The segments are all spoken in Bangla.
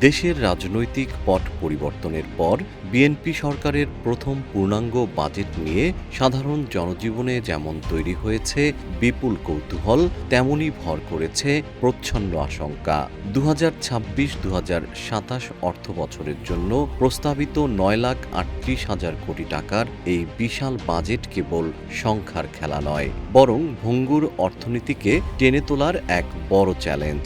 দেশের রাজনৈতিক পট পরিবর্তনের পর বিএনপি সরকারের প্রথম পূর্ণাঙ্গ বাজেট নিয়ে সাধারণ জনজীবনে যেমন তৈরি হয়েছে বিপুল কৌতূহল, তেমনই ভর করেছে প্রচ্ছন্ন আশঙ্কা। 2026-2027 অর্থবছরের জন্য প্রস্তাবিত 9,38,000 কোটি টাকার এই বিশাল বাজেট কেবল সংখ্যার খেলা নয়, বরং ভঙ্গুর অর্থনীতিকে টেনে তোলার এক বড় চ্যালেঞ্জ।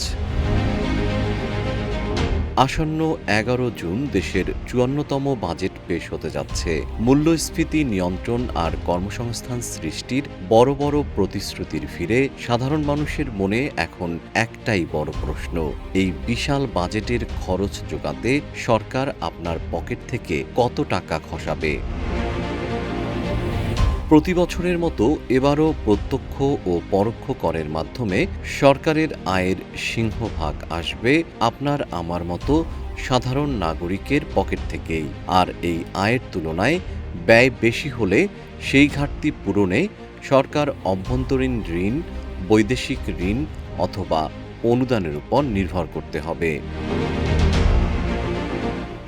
আসন্ন 11 জুন দেশের 54তম বাজেট পেশ হতে যাচ্ছে। মূল্যস্ফীতি নিয়ন্ত্রণ আর কর্মসংস্থান সৃষ্টির বড় বড় প্রতিশ্রুতির ভিড়ে সাধারণ মানুষের মনে এখন একটাই বড় প্রশ্ন, এই বিশাল বাজেটের খরচ যোগাতে সরকার আপনার পকেট থেকে কত টাকা খসাবে। প্রতি বছরের মতো এবারও প্রত্যক্ষ ও পরোক্ষ করের মাধ্যমে সরকারের আয়ের সিংহভাগ আসবে আপনার আমার মতো সাধারণ নাগরিকের পকেট থেকেই। আর এই আয়ের তুলনায় ব্যয় বেশি হলে সেই ঘাটতি পূরণে সরকার অভ্যন্তরীণ ঋণ, বৈদেশিক ঋণ অথবা অনুদানের উপর নির্ভর করতে হবে।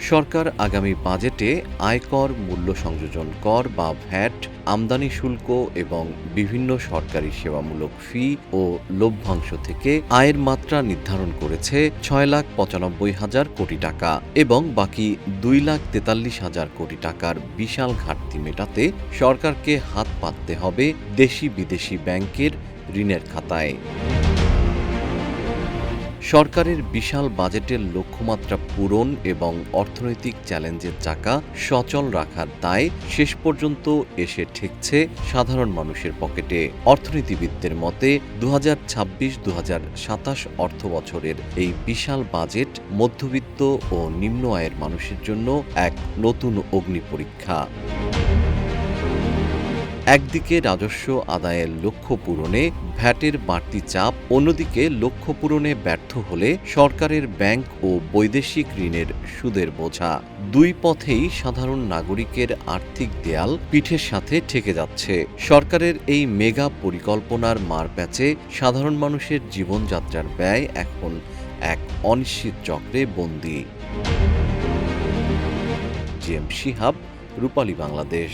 সরকার আগামী বাজেটে আয়কর, মূল্য সংযোজন কর বা ভ্যাট, আমদানি শুল্ক এবং বিভিন্ন সরকারি সেবামূলক ফি ও লভ্যাংশ থেকে আয়ের মাত্রা নির্ধারণ করেছে 6,95,000 কোটি টাকা এবং বাকি 2,43,000 কোটি টাকার বিশাল ঘাটতি মেটাতে সরকারকে হাত পাততে হবে দেশি বিদেশি ব্যাংকের ঋণের খাতায়। সরকারের বিশাল বাজেটের লক্ষ্যমাত্রা পূরণ এবং অর্থনৈতিক চ্যালেঞ্জের চাকা সচল রাখার দায় শেষ পর্যন্ত এসে ঠেকছে সাধারণ মানুষের পকেটে। অর্থনীতিবিদদের মতে 2026-2027 অর্থবছরের এই বিশাল বাজেট মধ্যবিত্ত ও নিম্ন আয়ের মানুষের জন্য এক নতুন অগ্নিপরীক্ষা। একদিকে রাজস্ব আদায়ের লক্ষ্য পূরণে ভ্যাটের বাড়তি চাপ, অন্যদিকে লক্ষ্য পূরণে ব্যর্থ হলে সরকারের ব্যাংক ও বৈদেশিক ঋণের সুদের বোঝা। দুই পথেই সাধারণ নাগরিকের আর্থিক দেয়াল পিঠের সাথে ঠেকে যাচ্ছে। সরকারের এই মেগা পরিকল্পনার মারপ্যাচে সাধারণ মানুষের জীবনযাত্রার ব্যয় এখন এক অনিশ্চিত চক্রে বন্দী। জিএম শিহাব, রূপালী বাংলাদেশ।